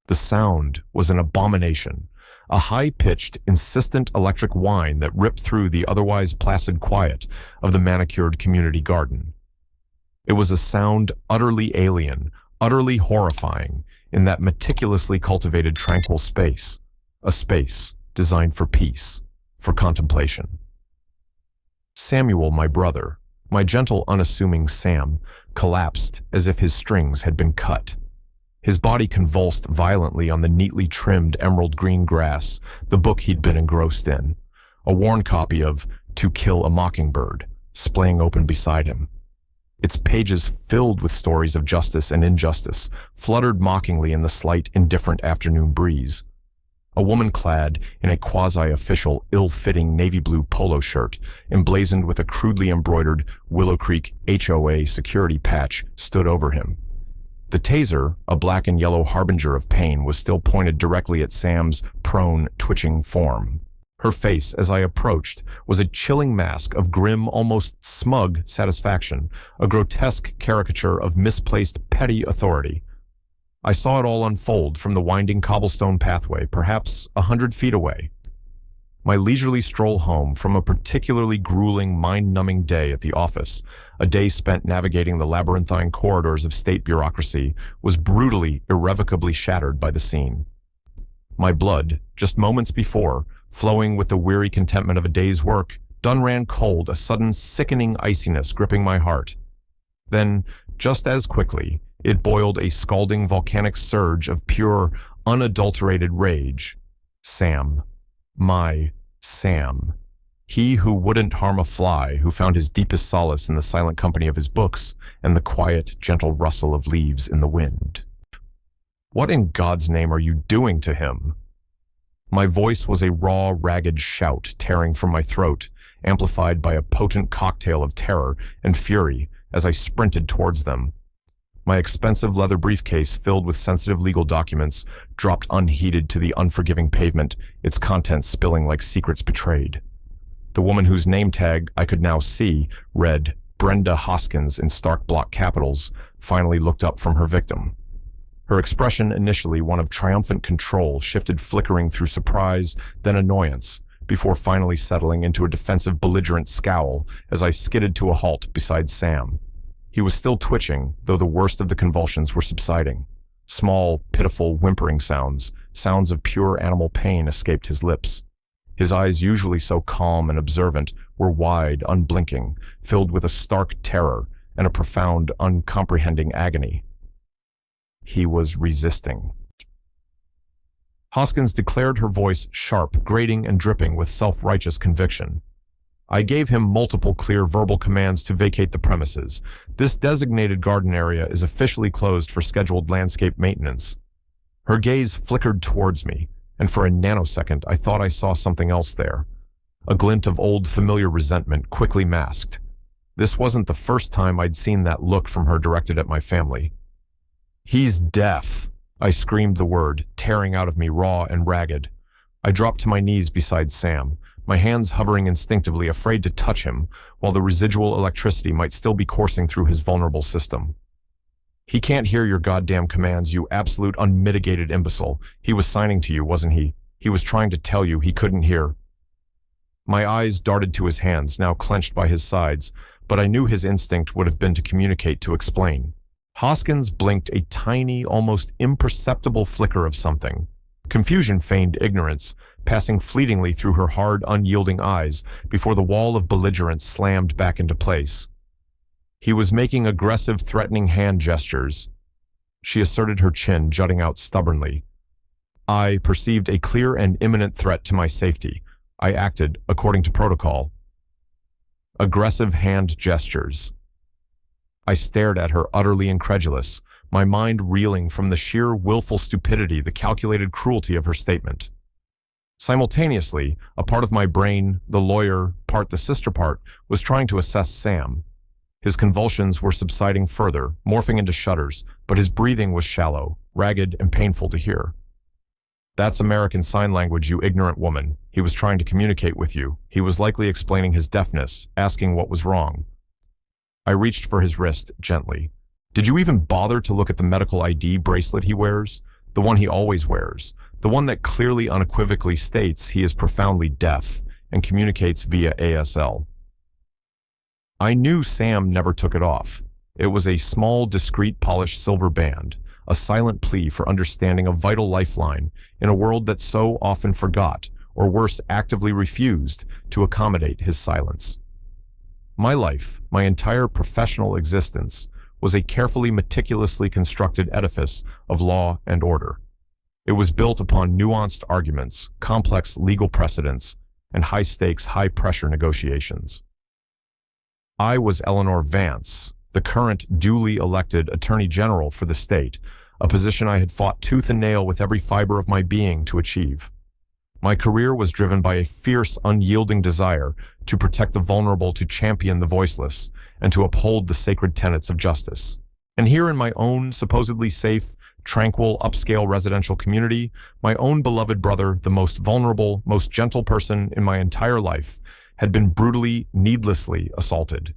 The sound was an abomination, a high-pitched, insistent electric whine that ripped through the otherwise placid quiet of the manicured community garden. It was a sound utterly alien, utterly horrifying, in that meticulously cultivated tranquil space, a space designed for peace, for contemplation. Samuel, my brother, my gentle, unassuming Sam, collapsed as if his strings had been cut. His body convulsed violently on the neatly trimmed emerald green grass, the book he'd been engrossed in, a worn copy of To Kill a Mockingbird, splaying open beside him. Its pages filled with stories of justice and injustice, fluttered mockingly in the slight, indifferent afternoon breeze. A woman clad in a quasi-official, ill-fitting navy blue polo shirt, emblazoned with a crudely embroidered Willow Creek HOA security patch, stood over him. The taser, a black and yellow harbinger of pain, was still pointed directly at Sam's prone, twitching form. Her face, as I approached, was a chilling mask of grim, almost smug satisfaction, a grotesque caricature of misplaced, petty authority. I saw it all unfold from the winding cobblestone pathway, perhaps 100 feet away. My leisurely stroll home from a particularly grueling, mind-numbing day at the office, a day spent navigating the labyrinthine corridors of state bureaucracy, was brutally, irrevocably shattered by the scene. My blood, just moments before, flowing with the weary contentment of a day's work, done ran cold, a sudden sickening iciness gripping my heart. Then, just as quickly, it boiled a scalding volcanic surge of pure, unadulterated rage. Sam. My Sam. He who wouldn't harm a fly, who found his deepest solace in the silent company of his books and the quiet, gentle rustle of leaves in the wind. What in God's name are you doing to him? My voice was a raw, ragged shout tearing from my throat, amplified by a potent cocktail of terror and fury as I sprinted towards them. My expensive leather briefcase filled with sensitive legal documents dropped unheeded to the unforgiving pavement, its contents spilling like secrets betrayed. The woman whose name tag I could now see read Brenda Hoskins in stark block capitals finally looked up from her victim. Her expression, initially one of triumphant control, shifted flickering through surprise, then annoyance, before finally settling into a defensive, belligerent scowl as I skidded to a halt beside Sam. He was still twitching, though the worst of the convulsions were subsiding. Small, pitiful, whimpering sounds, sounds of pure animal pain, escaped his lips. His eyes, usually so calm and observant, were wide, unblinking, filled with a stark terror and a profound, uncomprehending agony. He was resisting. Hoskins declared, her voice sharp, grating, and dripping with self-righteous conviction. I gave him multiple clear verbal commands to vacate the premises. This designated garden area is officially closed for scheduled landscape maintenance. Her gaze flickered towards me, and for a nanosecond I thought I saw something else there. A glint of old familiar resentment quickly masked. This wasn't the first time I'd seen that look from her directed at my family. He's deaf. I screamed the word, tearing out of me raw and ragged. I dropped to my knees beside Sam, my hands hovering instinctively, afraid to touch him, while the residual electricity might still be coursing through his vulnerable system. He can't hear your goddamn commands, you absolute unmitigated imbecile. He was signing to you, wasn't he? He was trying to tell you he couldn't hear. My eyes darted to his hands, now clenched by his sides, but I knew his instinct would have been to communicate, to explain. Hoskins blinked a tiny, almost imperceptible flicker of something. Confusion feigned ignorance, passing fleetingly through her hard, unyielding eyes before the wall of belligerence slammed back into place. He was making aggressive, threatening hand gestures. She asserted, her chin jutting out stubbornly. I perceived a clear and imminent threat to my safety. I acted according to protocol. Aggressive hand gestures. I stared at her, utterly incredulous, my mind reeling from the sheer willful stupidity, the calculated cruelty of her statement. Simultaneously, a part of my brain, the lawyer part, the sister part, was trying to assess Sam. His convulsions were subsiding further, morphing into shudders, but his breathing was shallow, ragged, and painful to hear. That's American Sign Language, you ignorant woman. He was trying to communicate with you. He was likely explaining his deafness, asking what was wrong. I reached for his wrist, gently. Did you even bother to look at the medical ID bracelet he wears? the one he always wears, the one that clearly unequivocally states he is profoundly deaf and communicates via ASL. I knew Sam never took it off. It was a small, discreet, polished silver band, a silent plea for understanding, a vital lifeline in a world that so often forgot, or worse, actively refused to accommodate his silence. My life, my entire professional existence, was a carefully, meticulously constructed edifice of law and order. It was built upon nuanced arguments, complex legal precedents, and high-stakes, high-pressure negotiations. I was Eleanor Vance, the current duly elected Attorney General for the state, a position I had fought tooth and nail with every fiber of my being to achieve. My career was driven by a fierce, unyielding desire to protect the vulnerable, to champion the voiceless, and to uphold the sacred tenets of justice. And here in my own supposedly safe, tranquil, upscale residential community, my own beloved brother, the most vulnerable, most gentle person in my entire life, had been brutally, needlessly assaulted.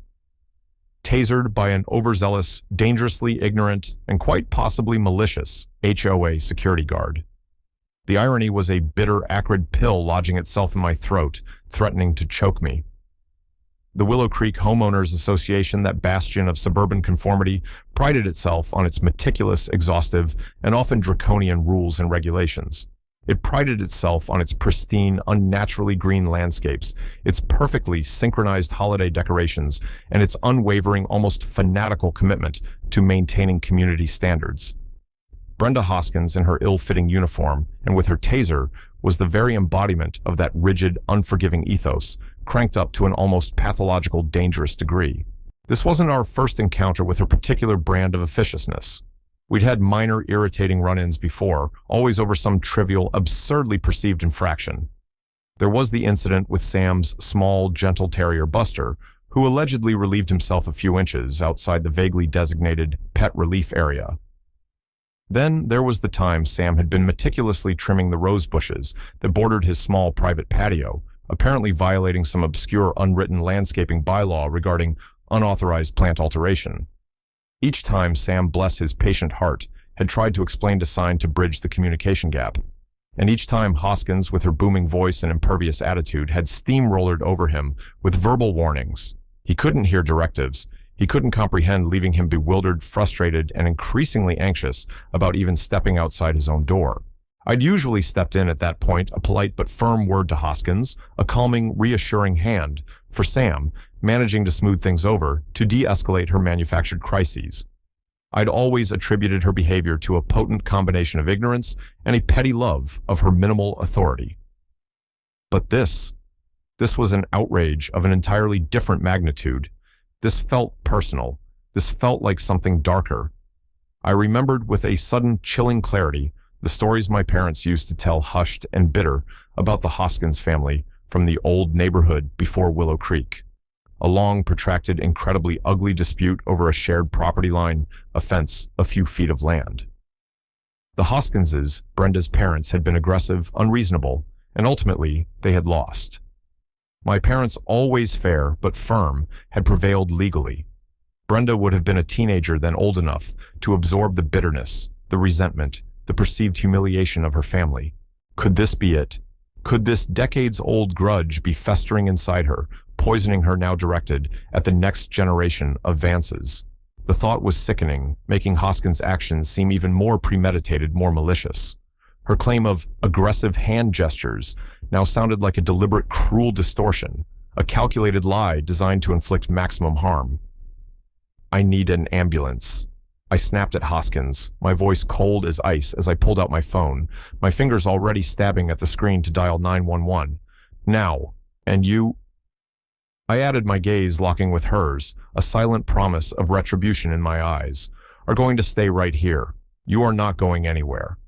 Tasered by an overzealous, dangerously ignorant, and quite possibly malicious HOA security guard. The irony was a bitter, acrid pill lodging itself in my throat, threatening to choke me. The Willow Creek Homeowners Association, that bastion of suburban conformity, prided itself on its meticulous, exhaustive, and often draconian rules and regulations. It prided itself on its pristine, unnaturally green landscapes, its perfectly synchronized holiday decorations, and its unwavering, almost fanatical commitment to maintaining community standards. Brenda Hoskins, in her ill-fitting uniform and with her taser, was the very embodiment of that rigid, unforgiving ethos, cranked up to an almost pathological, dangerous degree. This wasn't our first encounter with her particular brand of officiousness. We'd had minor, irritating run-ins before, always over some trivial, absurdly perceived infraction. There was the incident with Sam's small, gentle terrier Buster, who allegedly relieved himself a few inches outside the vaguely designated pet relief area. Then there was the time Sam had been meticulously trimming the rose bushes that bordered his small private patio, apparently violating some obscure unwritten landscaping bylaw regarding unauthorized plant alteration. Each time Sam, bless his patient heart, had tried to explain to sign to bridge the communication gap. And each time Hoskins, with her booming voice and impervious attitude, had steamrollered over him with verbal warnings. He couldn't hear directives. He couldn't comprehend, leaving him bewildered, frustrated, and increasingly anxious about even stepping outside his own door. I'd usually stepped in at that point, a polite but firm word to Hoskins, a calming, reassuring hand for Sam, managing to smooth things over, to de-escalate her manufactured crises. I'd always attributed her behavior to a potent combination of ignorance and a petty love of her minimal authority. But this was an outrage of an entirely different magnitude. This felt personal. This felt like something darker. I remembered with a sudden, chilling clarity the stories my parents used to tell, hushed and bitter, about the Hoskins family from the old neighborhood before Willow Creek. A long, protracted, incredibly ugly dispute over a shared property line, a fence, a few feet of land. The Hoskinses, Brenda's parents, had been aggressive, unreasonable, and ultimately they had lost. My parents, always fair but firm, had prevailed legally. Brenda would have been a teenager then, old enough to absorb the bitterness, the resentment, the perceived humiliation of her family. Could this be it? Could this decades-old grudge be festering inside her, poisoning her, now directed at the next generation of Vances? The thought was sickening, making Hoskins' actions seem even more premeditated, more malicious. Her claim of aggressive hand gestures now sounded like a deliberate, cruel distortion, a calculated lie designed to inflict maximum harm. "I need an ambulance." I snapped at Hoskins, my voice cold as ice as I pulled out my phone, my fingers already stabbing at the screen to dial 911. "Now. And you—" I added, my gaze locking with hers, a silent promise of retribution in my eyes. "Are going to stay right here. You are not going anywhere."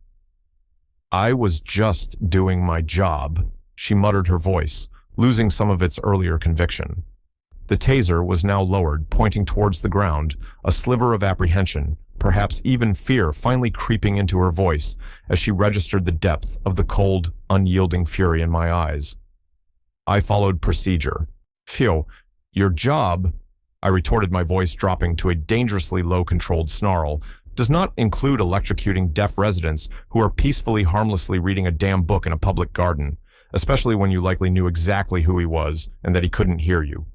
"I was just doing my job," she muttered, her voice losing some of its earlier conviction. The taser was now lowered, pointing towards the ground, a sliver of apprehension, perhaps even fear, finally creeping into her voice as she registered the depth of the cold, unyielding fury in my eyes. I followed procedure. "Phew, your job," I retorted, my voice dropping to a dangerously low-controlled snarl, does not include electrocuting deaf residents who are peacefully, harmlessly reading a damn book in a public garden, especially when you likely knew exactly who he was and that he couldn't hear you.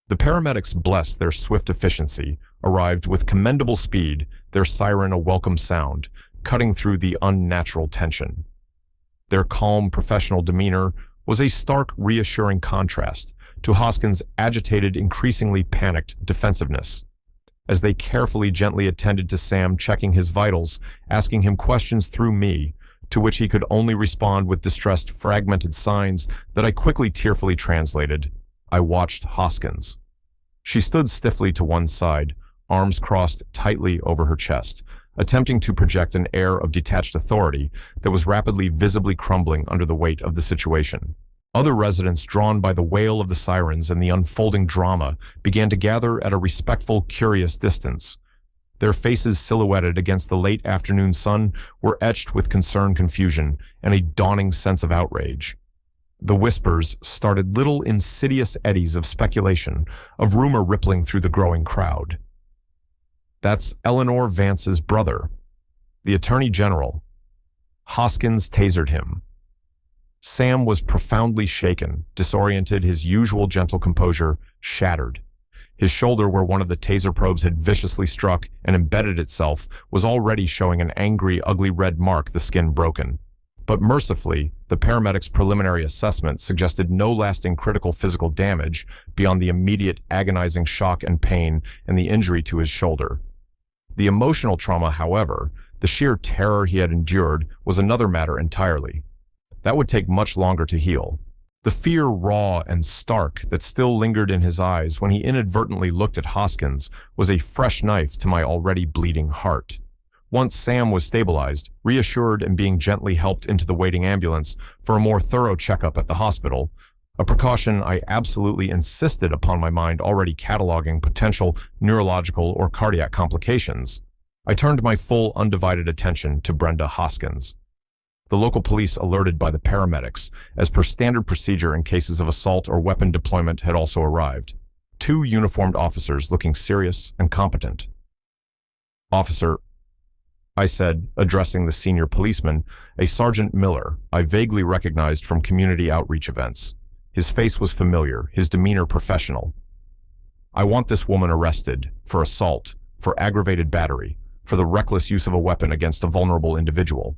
The paramedics, blessed their swift efficiency, arrived with commendable speed, their siren a welcome sound, cutting through the unnatural tension. Their calm, professional demeanor was a stark, reassuring contrast to Hoskins' agitated, increasingly panicked defensiveness. As they carefully, gently attended to Sam, checking his vitals, asking him questions through me, to which he could only respond with distressed, fragmented signs that I quickly, tearfully translated, I watched Hoskins. She stood stiffly to one side, arms crossed tightly over her chest, attempting to project an air of detached authority that was rapidly, visibly crumbling under the weight of the situation. Other residents, drawn by the wail of the sirens and the unfolding drama, began to gather at a respectful, curious distance. Their faces, silhouetted against the late afternoon sun, were etched with concerned confusion and a dawning sense of outrage. The whispers started little insidious eddies of speculation, of rumor rippling through the growing crowd. That's Eleanor Vance's brother, the Attorney General. Hoskins tasered him. Sam was profoundly shaken, disoriented, his usual gentle composure shattered. His shoulder, where one of the taser probes had viciously struck and embedded itself, was already showing an angry, ugly red mark, the skin broken. But mercifully, the paramedics' preliminary assessment suggested no lasting critical physical damage beyond the immediate agonizing shock and pain and the injury to his shoulder. The emotional trauma, however, the sheer terror he had endured, was another matter entirely. That would take much longer to heal. The fear, raw and stark, that still lingered in his eyes when he inadvertently looked at Hoskins was a fresh knife to my already bleeding heart. Once Sam was stabilized, reassured, and being gently helped into the waiting ambulance for a more thorough checkup at the hospital, a precaution I absolutely insisted upon, my mind already cataloging potential neurological or cardiac complications, I turned my full, undivided attention to Brenda Hoskins. The local police, alerted by the paramedics, as per standard procedure in cases of assault or weapon deployment, had also arrived. 2 uniformed officers looking serious and competent. Officer, I said, addressing the senior policeman, a Sergeant Miller I vaguely recognized from community outreach events. His face was familiar, his demeanor professional. I want this woman arrested for assault, for aggravated battery, for the reckless use of a weapon against a vulnerable individual.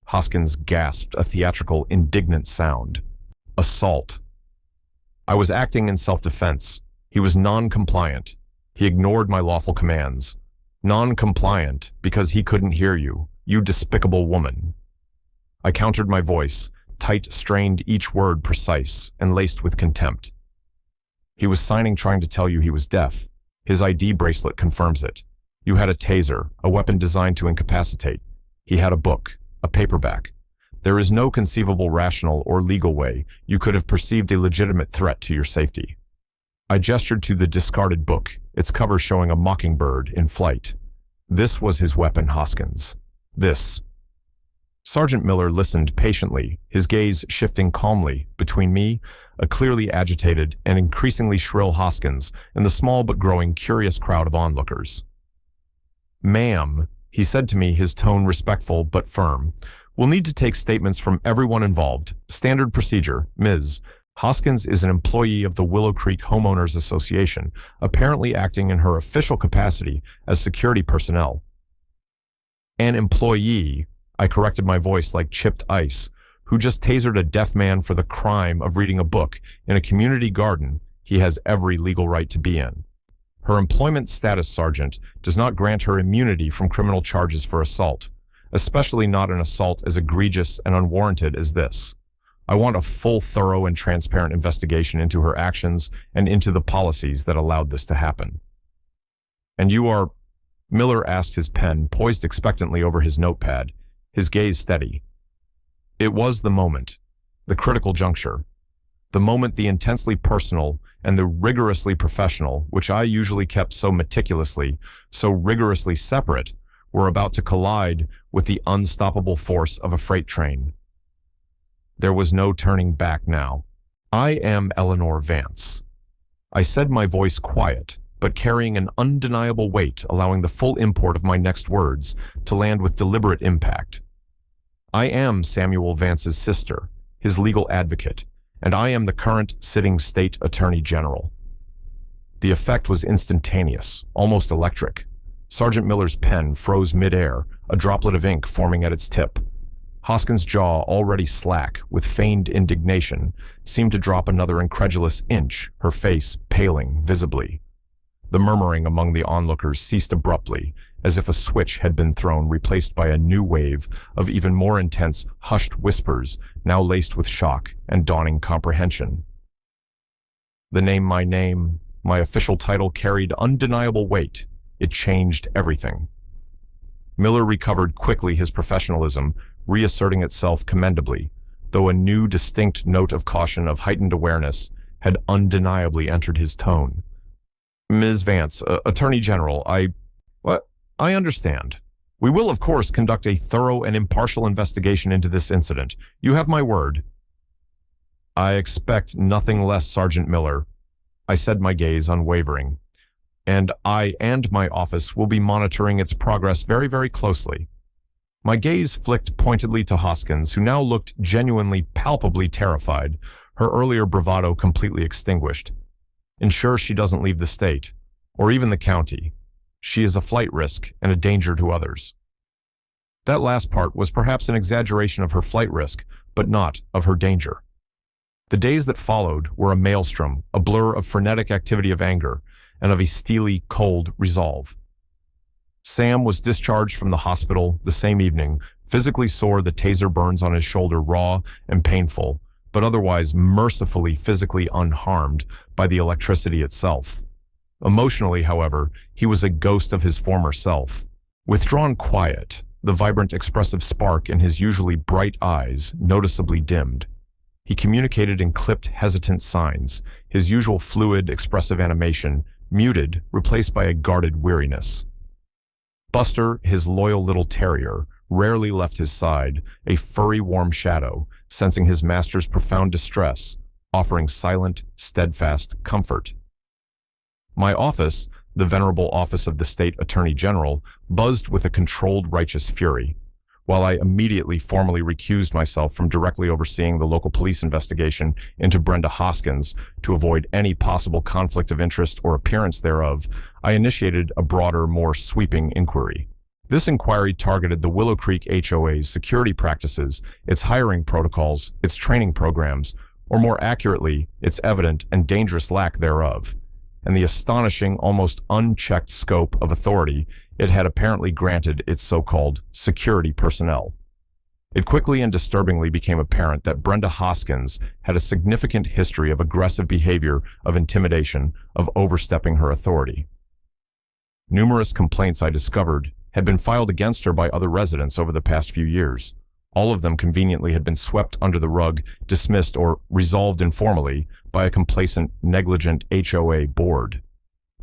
Hoskins gasped a theatrical, indignant sound. Assault. I was acting in self-defense. He was non-compliant. He ignored my lawful commands. Non-compliant because he couldn't hear you, you despicable woman. I countered my voice, tight, strained, each word precise, and laced with contempt. He was signing, trying to tell you he was deaf. His ID bracelet confirms it. You had a taser, a weapon designed to incapacitate. He had a book. A paperback. There is no conceivable rational or legal way you could have perceived a legitimate threat to your safety. I gestured to the discarded book, its cover showing a mockingbird in flight. This was his weapon, Hoskins. This. Sergeant Miller listened patiently, his gaze shifting calmly between me, a clearly agitated and increasingly shrill Hoskins, and the small but growing curious crowd of onlookers. Ma'am, he said to me, his tone respectful but firm, we'll need to take statements from everyone involved. Standard procedure, Ms. Hoskins is an employee of the Willow Creek Homeowners Association, apparently acting in her official capacity as security personnel. An employee, I corrected my voice like chipped ice, who just tasered a deaf man for the crime of reading a book in a community garden he has every legal right to be in. Her employment status, Sergeant, does not grant her immunity from criminal charges for assault, especially not an assault as egregious and unwarranted as this. I want a full, thorough, and transparent investigation into her actions and into the policies that allowed this to happen. And you are... Miller asked, his pen poised expectantly over his notepad, his gaze steady. It was the moment, the critical juncture. The moment the intensely personal and the rigorously professional, which I usually kept so meticulously, so rigorously separate, were about to collide with the unstoppable force of a freight train. There was no turning back now. I am Eleanor Vance. I said, my voice quiet, but carrying an undeniable weight, allowing the full import of my next words to land with deliberate impact. I am Samuel Vance's sister, his legal advocate, and I am the current sitting state attorney general. The effect was instantaneous, almost electric. Sergeant Miller's pen froze midair, a droplet of ink forming at its tip. Hoskins' jaw, already slack with feigned indignation, seemed to drop another incredulous inch, her face paling visibly. The murmuring among the onlookers ceased abruptly, as if a switch had been thrown, replaced by a new wave of even more intense, hushed whispers, now laced with shock and dawning comprehension. The name, my official title carried undeniable weight. It changed everything. Miller recovered quickly his professionalism, reasserting itself commendably, though a new distinct note of caution, of heightened awareness, had undeniably entered his tone. Ms. Vance, Attorney General, I understand. We will, of course, conduct a thorough and impartial investigation into this incident. You have my word. I expect nothing less, Sergeant Miller. I said, my gaze unwavering. And I and my office will be monitoring its progress very, very closely. My gaze flicked pointedly to Hoskins, who now looked genuinely, palpably terrified, her earlier bravado completely extinguished. Ensure she doesn't leave the state, or even the county. She is a flight risk and a danger to others. That last part was perhaps an exaggeration of her flight risk, but not of her danger. The days that followed were a maelstrom, a blur of frenetic activity of anger, and of a steely, cold resolve. Sam was discharged from the hospital the same evening, physically sore, the taser burns on his shoulder raw and painful, but otherwise mercifully physically unharmed by the electricity itself. Emotionally, however, he was a ghost of his former self. Withdrawn quiet, the vibrant expressive spark in his usually bright eyes noticeably dimmed. He communicated in clipped, hesitant signs, his usual fluid, expressive animation muted, replaced by a guarded weariness. Buster, his loyal little terrier, rarely left his side, a furry, warm shadow, sensing his master's profound distress, offering silent, steadfast comfort. My office, the venerable office of the State Attorney General, buzzed with a controlled righteous fury. While I immediately formally recused myself from directly overseeing the local police investigation into Brenda Hoskins to avoid any possible conflict of interest or appearance thereof, I initiated a broader, more sweeping inquiry. This inquiry targeted the Willow Creek HOA's security practices, its hiring protocols, its training programs, or more accurately, its evident and dangerous lack thereof, and the astonishing, almost unchecked scope of authority it had apparently granted its so-called security personnel. It quickly and disturbingly became apparent that Brenda Hoskins had a significant history of aggressive behavior, of intimidation, of overstepping her authority. Numerous complaints, I discovered, had been filed against her by other residents over the past few years. All of them conveniently had been swept under the rug, dismissed, or resolved informally by a complacent, negligent HOA board.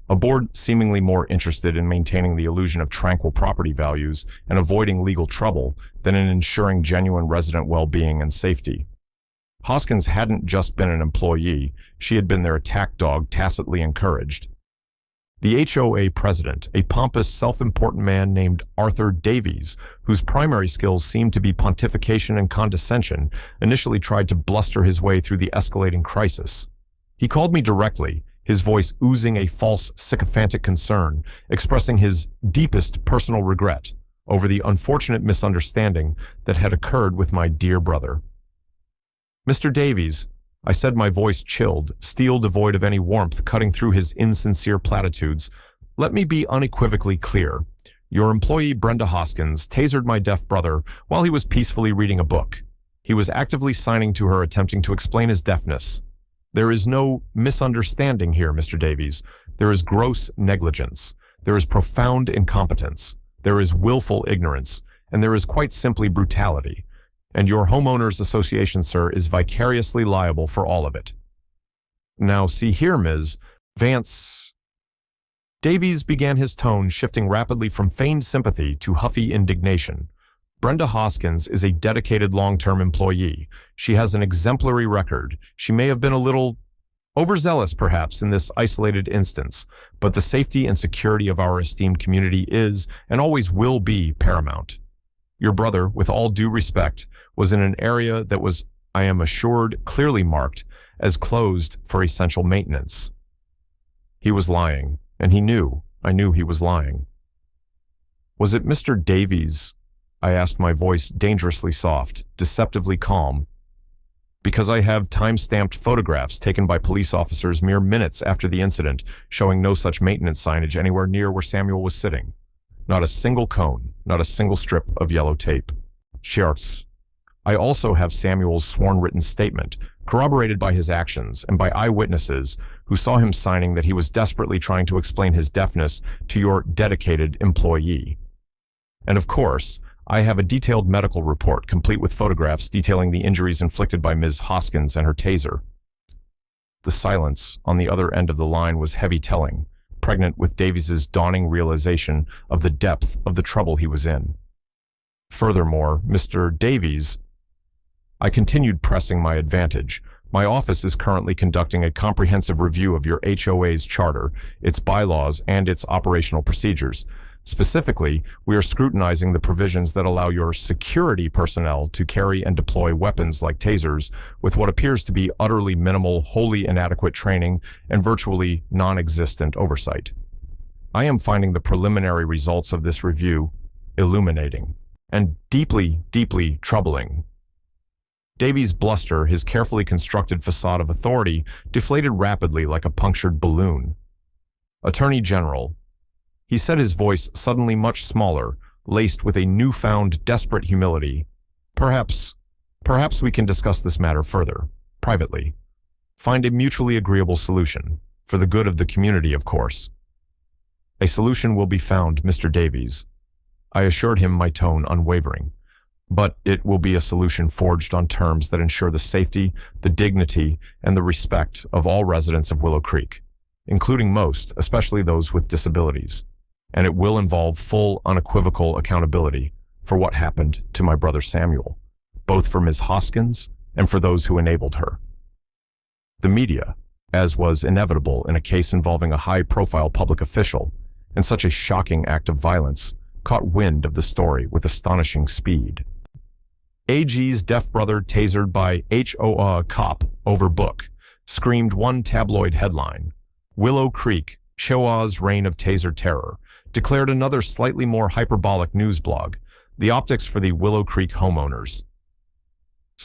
A board seemingly more interested in maintaining the illusion of tranquil property values and avoiding legal trouble than in ensuring genuine resident well-being and safety. Hoskins hadn't just been an employee, she had been their attack dog, tacitly encouraged. The HOA president, a pompous, self-important man named Arthur Davies, whose primary skills seemed to be pontification and condescension, initially tried to bluster his way through the escalating crisis. He called me directly, his voice oozing a false, sycophantic concern, expressing his deepest personal regret over the unfortunate misunderstanding that had occurred with my dear brother. Mr. Davies, I said, my voice chilled, steel devoid of any warmth cutting through his insincere platitudes, let me be unequivocally clear. Your employee Brenda Hoskins tasered my deaf brother while he was peacefully reading a book. He was actively signing to her, attempting to explain his deafness. There is no misunderstanding here, Mr. Davies. There is gross negligence. There is profound incompetence. There is willful ignorance. And there is quite simply brutality. And your homeowners association, sir, is vicariously liable for all of it. Now, see here, Ms. Vance. Davies began, his tone shifting rapidly from feigned sympathy to huffy indignation. Brenda Hoskins is a dedicated long-term employee. She has an exemplary record. She may have been a little Overzealous, perhaps, in this isolated instance, but the safety and security of our esteemed community is, and always will be, paramount. Your brother, with all due respect, was in an area that was, I am assured, clearly marked as closed for essential maintenance. He was lying, and I knew he was lying. Was it Mr. Davies? I asked, my voice dangerously soft, deceptively calm, because I have time-stamped photographs taken by police officers mere minutes after the incident showing no such maintenance signage anywhere near where Samuel was sitting. Not a single cone, not a single strip of yellow tape. Scherz. I also have Samuel's sworn written statement, corroborated by his actions and by eyewitnesses who saw him signing that he was desperately trying to explain his deafness to your dedicated employee. And of course, I have a detailed medical report complete with photographs detailing the injuries inflicted by Ms. Hoskins and her taser. The silence on the other end of the line was heavy telling, pregnant with Davies's dawning realization of the depth of the trouble he was in. Furthermore, Mr. Davies, I continued pressing my advantage. My office is currently conducting a comprehensive review of your HOA's charter, its bylaws, and its operational procedures. Specifically, we are scrutinizing the provisions that allow your security personnel to carry and deploy weapons like tasers with what appears to be utterly minimal, wholly inadequate training and virtually non-existent oversight. I am finding the preliminary results of this review illuminating and deeply, deeply troubling. Davies' bluster, his carefully constructed facade of authority, deflated rapidly like a punctured balloon. Attorney General, he said, his voice suddenly much smaller, laced with a newfound desperate humility. Perhaps we can discuss this matter further, privately. Find a mutually agreeable solution, for the good of the community, of course. A solution will be found, Mr. Davies. I assured him, my tone unwavering. But it will be a solution forged on terms that ensure the safety, the dignity, and the respect of all residents of Willow Creek, including most, especially those with disabilities. And it will involve full, unequivocal accountability for what happened to my brother Samuel, both for Ms. Hoskins and for those who enabled her. The media, as was inevitable in a case involving a high-profile public official and such a shocking act of violence, caught wind of the story with astonishing speed. AG's deaf brother tasered by HOA cop over book, screamed one tabloid headline. Willow Creek, HOA's reign of taser terror, declared another slightly more hyperbolic news blog, the optics for the Willow Creek homeowners.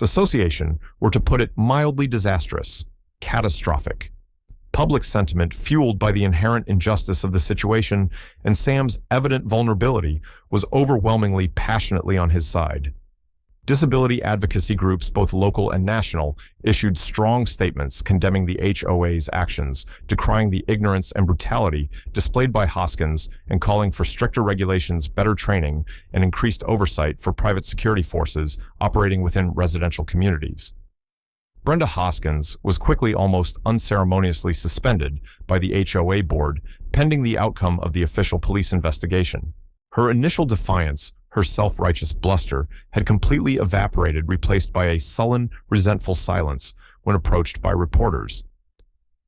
Association were, to put it mildly, disastrous, catastrophic. Public sentiment fueled by the inherent injustice of the situation and Sam's evident vulnerability was overwhelmingly passionately on his side. Disability advocacy groups, both local and national, issued strong statements condemning the HOA's actions, decrying the ignorance and brutality displayed by Hoskins and calling for stricter regulations, better training, and increased oversight for private security forces operating within residential communities. Brenda Hoskins was quickly, almost unceremoniously suspended by the HOA board pending the outcome of the official police investigation. Her initial defiance, her self-righteous bluster, had completely evaporated, replaced by a sullen, resentful silence when approached by reporters.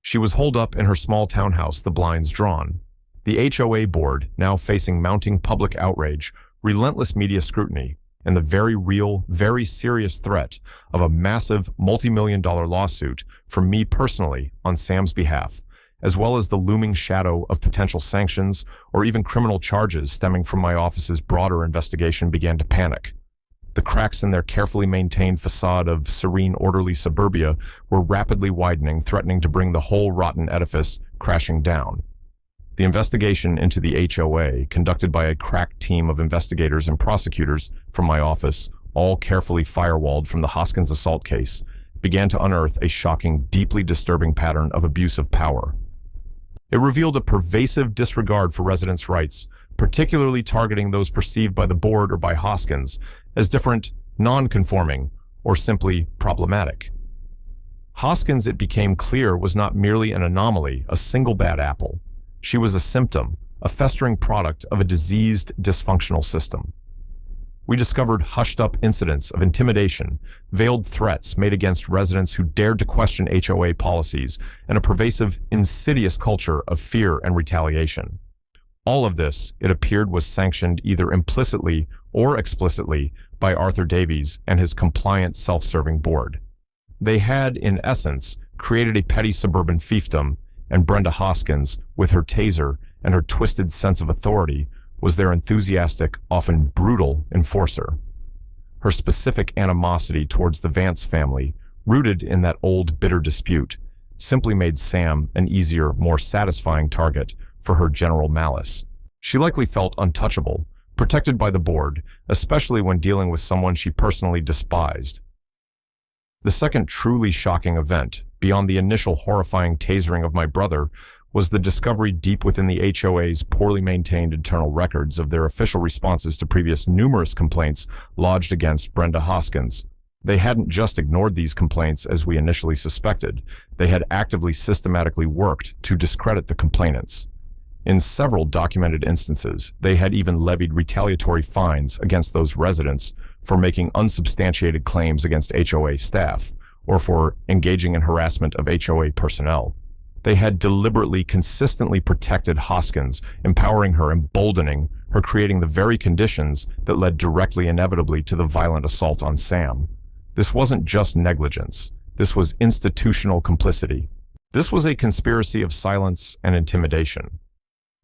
She was holed up in her small townhouse, the blinds drawn. The HOA board, now facing mounting public outrage, relentless media scrutiny, and the very real, very serious threat of a massive multi-million-dollar lawsuit from me personally on Sam's behalf, as well as the looming shadow of potential sanctions or even criminal charges stemming from my office's broader investigation, began to panic. The cracks in their carefully maintained facade of serene, orderly suburbia were rapidly widening, threatening to bring the whole rotten edifice crashing down. The investigation into the HOA, conducted by a crack team of investigators and prosecutors from my office, all carefully firewalled from the Hoskins assault case, began to unearth a shocking, deeply disturbing pattern of abuse of power. It revealed a pervasive disregard for residents' rights, particularly targeting those perceived by the board or by Hoskins as different, non-conforming, or simply problematic. Hoskins, it became clear, was not merely an anomaly, a single bad apple. She was a symptom, a festering product of a diseased, dysfunctional system. We discovered hushed-up incidents of intimidation, veiled threats made against residents who dared to question HOA policies, and a pervasive, insidious culture of fear and retaliation. All of this, it appeared, was sanctioned either implicitly or explicitly by Arthur Davies and his compliant, self-serving board. They had, in essence, created a petty suburban fiefdom, and Brenda Hoskins, with her taser and her twisted sense of authority, was their enthusiastic, often brutal enforcer. Her specific animosity towards the Vance family, rooted in that old bitter dispute, simply made Sam an easier, more satisfying target for her general malice. She likely felt untouchable, protected by the board, especially when dealing with someone she personally despised. The second truly shocking event, beyond the initial horrifying tasering of my brother, was the discovery deep within the HOA's poorly maintained internal records of their official responses to previous numerous complaints lodged against Brenda Hoskins. They hadn't just ignored these complaints as we initially suspected. They had actively systematically worked to discredit the complainants. In several documented instances, they had even levied retaliatory fines against those residents for making unsubstantiated claims against HOA staff or for engaging in harassment of HOA personnel. They had deliberately, consistently protected Hoskins, empowering her, emboldening her, creating the very conditions that led directly, inevitably, to the violent assault on Sam. This wasn't just negligence. This was institutional complicity. This was a conspiracy of silence and intimidation.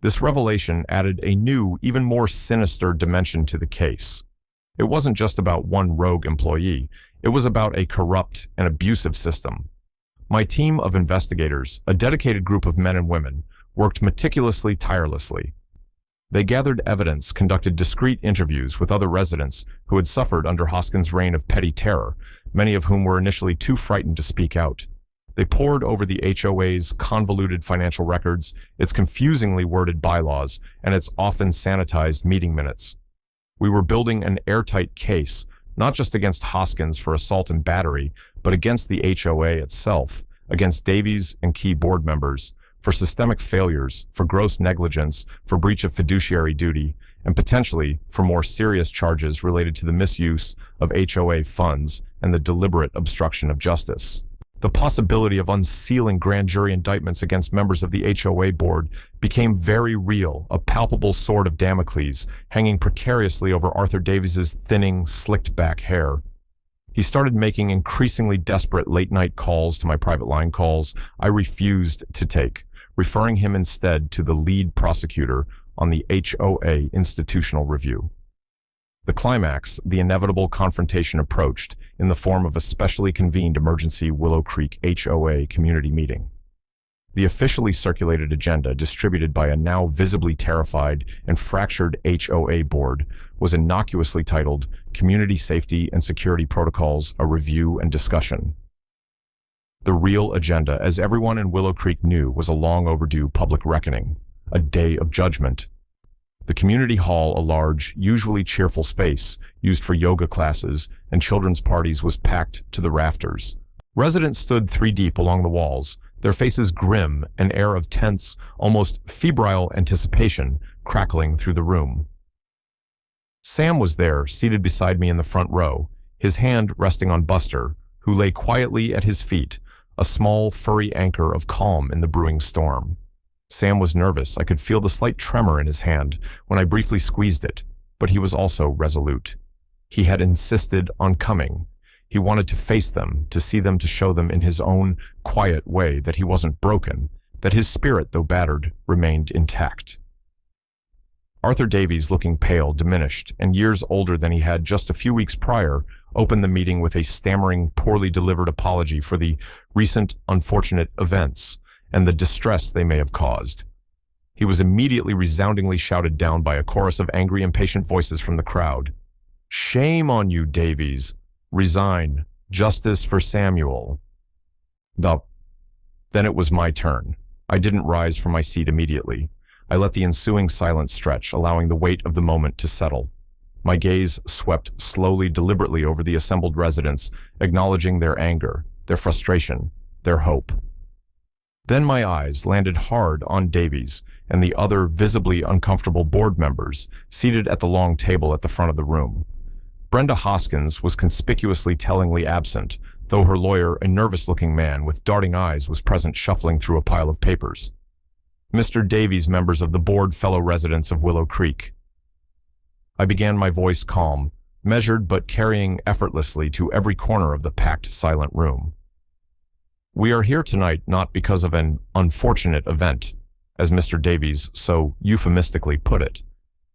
This revelation added a new, even more sinister dimension to the case. It wasn't just about one rogue employee. It was about a corrupt and abusive system. My team of investigators, a dedicated group of men and women, worked meticulously, tirelessly. They gathered evidence, conducted discreet interviews with other residents who had suffered under Hoskins' reign of petty terror, many of whom were initially too frightened to speak out. They pored over the HOA's convoluted financial records, its confusingly worded bylaws, and its often sanitized meeting minutes. We were building an airtight case, not just against Hoskins for assault and battery, but against the HOA itself, against Davies and key board members, for systemic failures, for gross negligence, for breach of fiduciary duty, and potentially for more serious charges related to the misuse of HOA funds and the deliberate obstruction of justice. The possibility of unsealing grand jury indictments against members of the HOA board became very real, a palpable sword of Damocles hanging precariously over Arthur Davies's thinning, slicked-back hair. He started making increasingly desperate late-night calls to my private line calls I refused to take, referring him instead to the lead prosecutor on the HOA institutional review. The climax, the inevitable confrontation, approached in the form of a specially convened emergency Willow Creek HOA community meeting. The officially circulated agenda, distributed by a now visibly terrified and fractured HOA board, was innocuously titled Community Safety and Security Protocols, a Review and Discussion. The real agenda, as everyone in Willow Creek knew, was a long overdue public reckoning, a day of judgment. The community hall, a large, usually cheerful space used for yoga classes and children's parties, was packed to the rafters. Residents stood 3 deep along the walls, their faces grim, an air of tense, almost febrile anticipation crackling through the room. Sam was there, seated beside me in the front row, his hand resting on Buster, who lay quietly at his feet, a small, furry anchor of calm in the brewing storm. Sam was nervous. I could feel the slight tremor in his hand when I briefly squeezed it, but he was also resolute. He had insisted on coming. He wanted to face them, to see them, to show them in his own quiet way that he wasn't broken, that his spirit, though battered, remained intact. Arthur Davies, looking pale, diminished, and years older than he had just a few weeks prior, opened the meeting with a stammering, poorly delivered apology for the recent unfortunate events and the distress they may have caused. He was immediately resoundingly shouted down by a chorus of angry, impatient voices from the crowd. "Shame on you, Davies! Resign. Justice for Samuel." Then it was my turn. I didn't rise from my seat immediately. I let the ensuing silence stretch, allowing the weight of the moment to settle. My gaze swept slowly, deliberately over the assembled residents, acknowledging their anger, their frustration, their hope. Then my eyes landed hard on Davies and the other visibly uncomfortable board members seated at the long table at the front of the room. Brenda Hoskins was conspicuously tellingly absent, though her lawyer, a nervous-looking man with darting eyes, was present shuffling through a pile of papers. Mr. Davies, members of the board, fellow residents of Willow Creek. I began, my voice calm, measured but carrying effortlessly to every corner of the packed, silent room. We are here tonight not because of an unfortunate event, as Mr. Davies so euphemistically put it.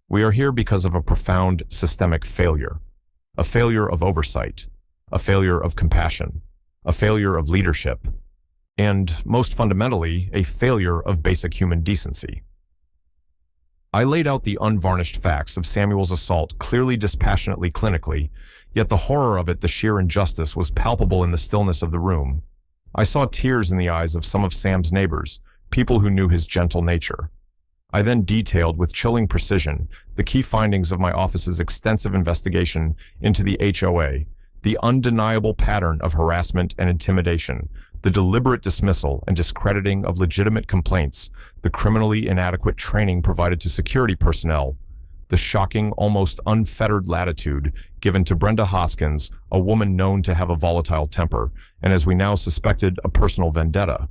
We are here because of a profound systemic failure, a failure of oversight, a failure of compassion, a failure of leadership, and, most fundamentally, a failure of basic human decency. I laid out the unvarnished facts of Samuel's assault clearly, dispassionately, clinically, yet the horror of it, the sheer injustice, was palpable in the stillness of the room. I saw tears in the eyes of some of Sam's neighbors, people who knew his gentle nature. I then detailed with chilling precision the key findings of my office's extensive investigation into the HOA, the undeniable pattern of harassment and intimidation, the deliberate dismissal and discrediting of legitimate complaints, the criminally inadequate training provided to security personnel, the shocking, almost unfettered latitude given to Brenda Hoskins, a woman known to have a volatile temper, and as we now suspected, a personal vendetta.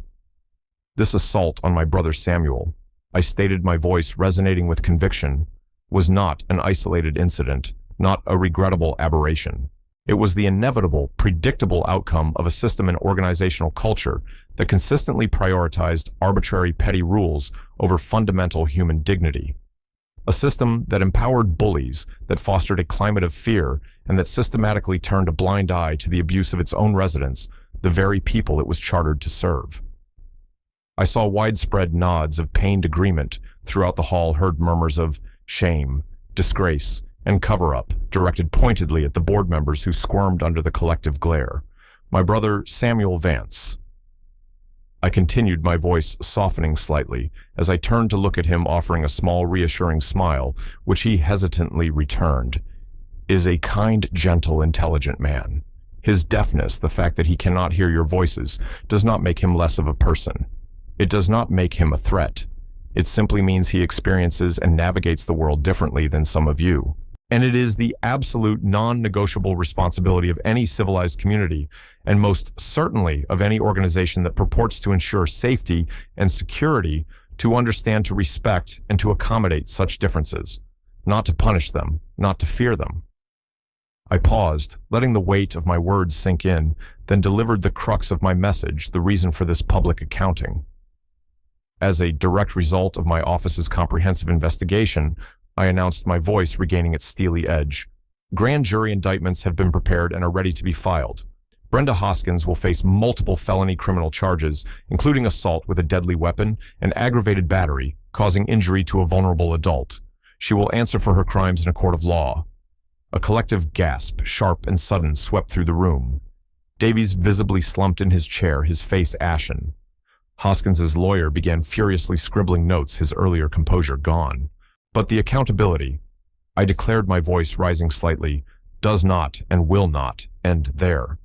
This assault on my brother Samuel, I stated, my voice resonating with conviction, was not an isolated incident, not a regrettable aberration. It was the inevitable, predictable outcome of a system and organizational culture that consistently prioritized arbitrary, petty rules over fundamental human dignity. A system that empowered bullies, that fostered a climate of fear, and that systematically turned a blind eye to the abuse of its own residents, the very people it was chartered to serve. I saw widespread nods of pained agreement throughout the hall, heard murmurs of shame, disgrace, and cover-up directed pointedly at the board members who squirmed under the collective glare. My brother Samuel Vance. I continued, my voice softening slightly as I turned to look at him, offering a small, reassuring smile, which he hesitantly returned, is a kind, gentle, intelligent man. His deafness, the fact that he cannot hear your voices, does not make him less of a person. It does not make him a threat. It simply means he experiences and navigates the world differently than some of you. And it is the absolute non-negotiable responsibility of any civilized community, and most certainly of any organization that purports to ensure safety and security, to understand, to respect, and to accommodate such differences, not to punish them, not to fear them. I paused, letting the weight of my words sink in, then delivered the crux of my message, the reason for this public accounting. As a direct result of my office's comprehensive investigation, I announced, my voice regaining its steely edge. Grand jury indictments have been prepared and are ready to be filed. Brenda Hoskins will face multiple felony criminal charges, including assault with a deadly weapon and aggravated battery, causing injury to a vulnerable adult. She will answer for her crimes in a court of law. A collective gasp, sharp and sudden, swept through the room. Davies visibly slumped in his chair, his face ashen. Hoskins's lawyer began furiously scribbling notes, his earlier composure gone. But the accountability, I declared, my voice rising slightly, does not and will not end there.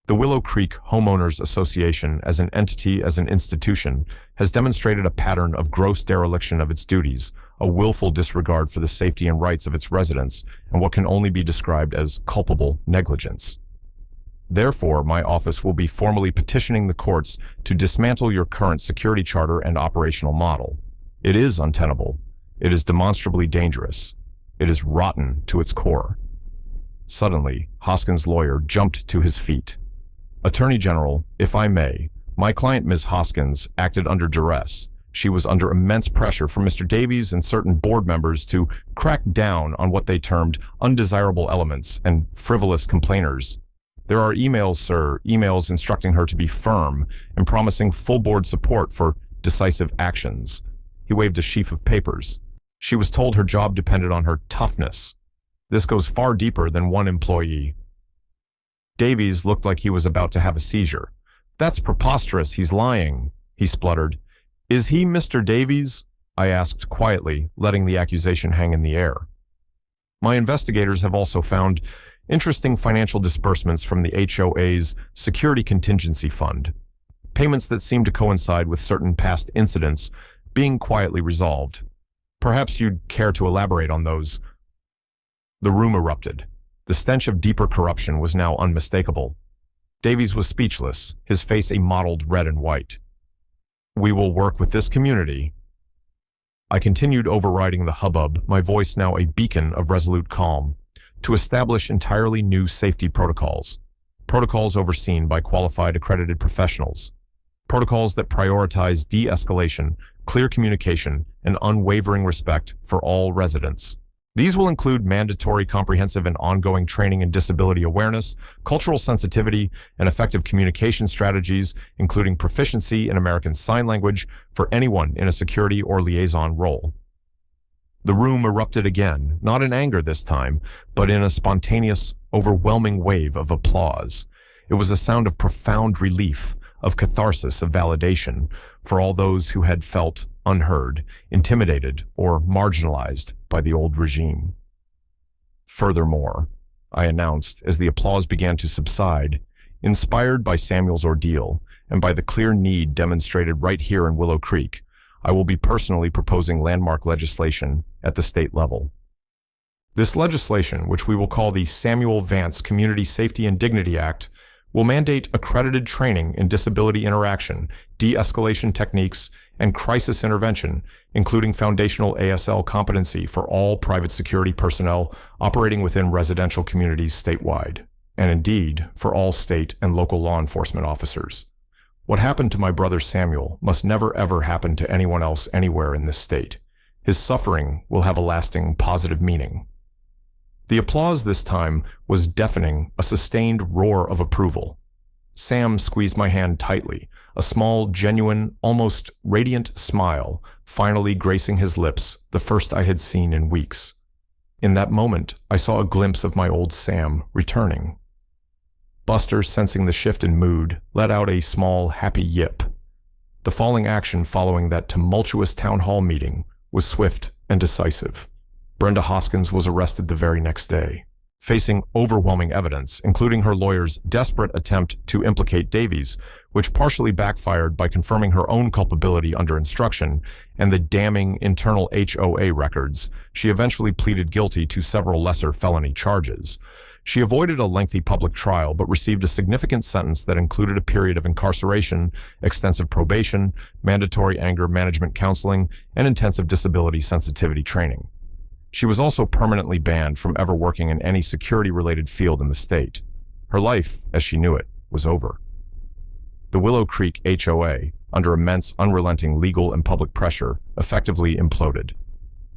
The Willow Creek Homeowners Association, as an entity, as an institution, has demonstrated a pattern of gross dereliction of its duties, a willful disregard for the safety and rights of its residents, and what can only be described as culpable negligence. Therefore, my office will be formally petitioning the courts to dismantle your current security charter and operational model. It is untenable. It is demonstrably dangerous. It is rotten to its core. Suddenly, Hoskins' lawyer jumped to his feet. Attorney General, if I may, my client, Ms. Hoskins, acted under duress. She was under immense pressure from Mr. Davies and certain board members to crack down on what they termed undesirable elements and frivolous complainers. There are emails, sir, emails instructing her to be firm and promising full board support for decisive actions. He waved a sheaf of papers. She was told her job depended on her toughness. This goes far deeper than one employee. Davies looked like he was about to have a seizure. That's preposterous, he's lying, he spluttered. Is he Mr. Davies? I asked quietly, letting the accusation hang in the air. My investigators have also found interesting financial disbursements from the HOA's Security Contingency Fund. Payments that seem to coincide with certain past incidents being quietly resolved. Perhaps you'd care to elaborate on those. The room erupted. The stench of deeper corruption was now unmistakable. Davies was speechless, his face a mottled red and white. "We will work with this community." I continued overriding the hubbub, my voice now a beacon of resolute calm, to establish entirely new safety protocols. Protocols overseen by qualified accredited professionals. Protocols that prioritize de-escalation, clear communication, and unwavering respect for all residents. These will include mandatory, comprehensive, and ongoing training in disability awareness, cultural sensitivity, and effective communication strategies, including proficiency in American Sign Language for anyone in a security or liaison role. The room erupted again, not in anger this time, but in a spontaneous, overwhelming wave of applause. It was a sound of profound relief, of catharsis, of validation for all those who had felt unheard, intimidated, or marginalized by the old regime. Furthermore, I announced as the applause began to subside, inspired by Samuel's ordeal and by the clear need demonstrated right here in Willow Creek, I will be personally proposing landmark legislation at the state level. This legislation, which we will call the Samuel Vance Community Safety and Dignity Act, will mandate accredited training in disability interaction, de-escalation techniques, and crisis intervention, including foundational ASL competency for all private security personnel operating within residential communities statewide, and indeed for all state and local law enforcement officers. What happened to my brother Samuel must never ever happen to anyone else anywhere in this state. His suffering will have a lasting positive meaning. The applause this time was deafening, a sustained roar of approval. Sam squeezed my hand tightly, a small, genuine, almost radiant smile finally gracing his lips, the first I had seen in weeks. In that moment, I saw a glimpse of my old Sam returning. Buster, sensing the shift in mood, let out a small, happy yip. The falling action following that tumultuous town hall meeting was swift and decisive. Brenda Hoskins was arrested the very next day. Facing overwhelming evidence, including her lawyer's desperate attempt to implicate Davies, which partially backfired by confirming her own culpability under instruction, and the damning internal HOA records, she eventually pleaded guilty to several lesser felony charges. She avoided a lengthy public trial but received a significant sentence that included a period of incarceration, extensive probation, mandatory anger management counseling, and intensive disability sensitivity training. She was also permanently banned from ever working in any security-related field in the state. Her life, as she knew it, was over. The Willow Creek HOA, under immense, unrelenting legal and public pressure, effectively imploded.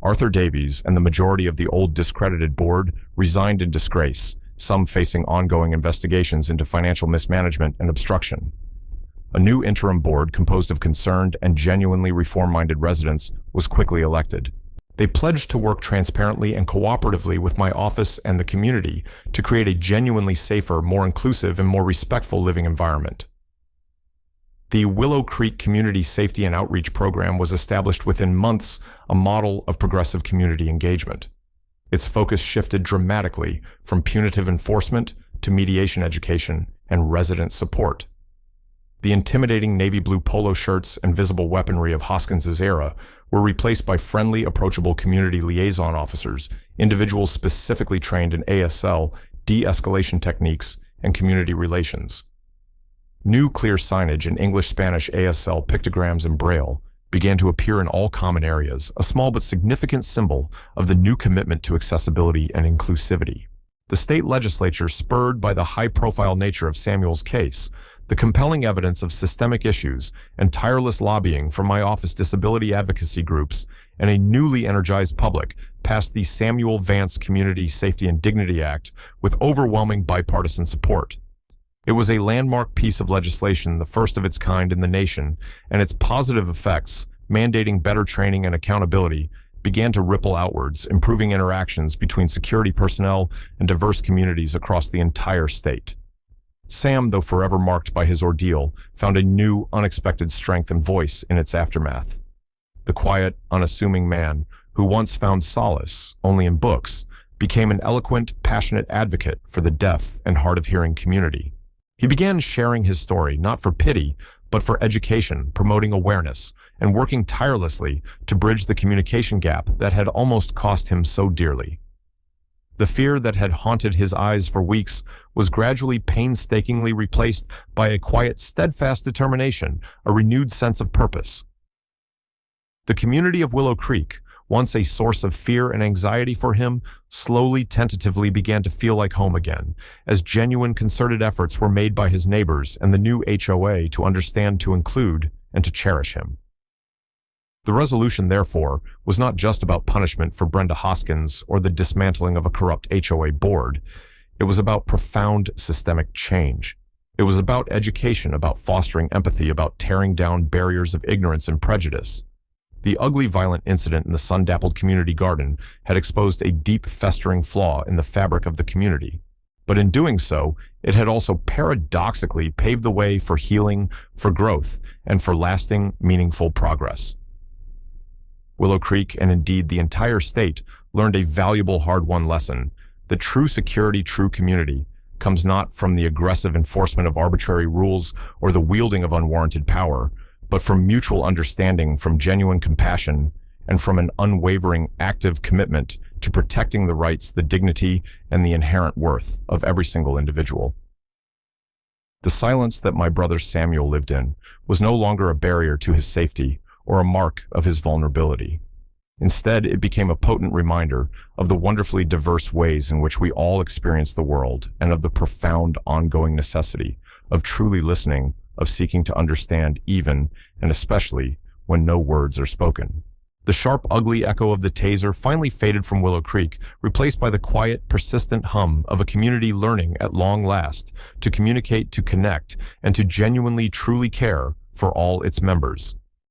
Arthur Davies and the majority of the old discredited board resigned in disgrace, some facing ongoing investigations into financial mismanagement and obstruction. A new interim board composed of concerned and genuinely reform-minded residents was quickly elected. They pledged to work transparently and cooperatively with my office and the community to create a genuinely safer, more inclusive, and more respectful living environment. The Willow Creek Community Safety and Outreach Program was established within months, a model of progressive community engagement. Its focus shifted dramatically from punitive enforcement to mediation education and resident support. The intimidating navy blue polo shirts and visible weaponry of Hoskins's era were replaced by friendly, approachable community liaison officers, individuals specifically trained in ASL, de-escalation techniques, and community relations. New clear signage in English, Spanish, ASL, pictograms, and Braille began to appear in all common areas, a small but significant symbol of the new commitment to accessibility and inclusivity. The state legislature, spurred by the high-profile nature of Samuel's case, the compelling evidence of systemic issues, and tireless lobbying from my office disability advocacy groups, and a newly energized public, passed the Samuel Vance Community Safety and Dignity Act with overwhelming bipartisan support. It was a landmark piece of legislation, the first of its kind in the nation, and its positive effects, mandating better training and accountability, began to ripple outwards, improving interactions between security personnel and diverse communities across the entire state. Sam, though forever marked by his ordeal, found a new, unexpected strength and voice in its aftermath. The quiet, unassuming man, who once found solace only in books, became an eloquent, passionate advocate for the deaf and hard-of-hearing community. He began sharing his story, not for pity, but for education, promoting awareness, and working tirelessly to bridge the communication gap that had almost cost him so dearly. The fear that had haunted his eyes for weeks was gradually painstakingly replaced by a quiet, steadfast determination, a renewed sense of purpose. The community of Willow Creek, once a source of fear and anxiety for him, slowly, tentatively began to feel like home again, as genuine concerted efforts were made by his neighbors and the new HOA to understand, to include, and to cherish him. The resolution, therefore, was not just about punishment for Brenda Hoskins or the dismantling of a corrupt HOA board. It was about profound systemic change. It was about education, about fostering empathy, about tearing down barriers of ignorance and prejudice. The ugly, violent incident in the sun-dappled community garden had exposed a deep, festering flaw in the fabric of the community. But in doing so, it had also paradoxically paved the way for healing, for growth, and for lasting, meaningful progress. Willow Creek, and indeed the entire state, learned a valuable, hard-won lesson. The true security, true community, comes not from the aggressive enforcement of arbitrary rules or the wielding of unwarranted power, but from mutual understanding, from genuine compassion, and from an unwavering, active commitment to protecting the rights, the dignity, and the inherent worth of every single individual. The silence that my brother Samuel lived in was no longer a barrier to his safety or a mark of his vulnerability. Instead, it became a potent reminder of the wonderfully diverse ways in which we all experience the world and of the profound ongoing necessity of truly listening, of seeking to understand even, and especially, when no words are spoken. The sharp, ugly echo of the taser finally faded from Willow Creek, replaced by the quiet, persistent hum of a community learning at long last to communicate, to connect, and to genuinely, truly care for all its members.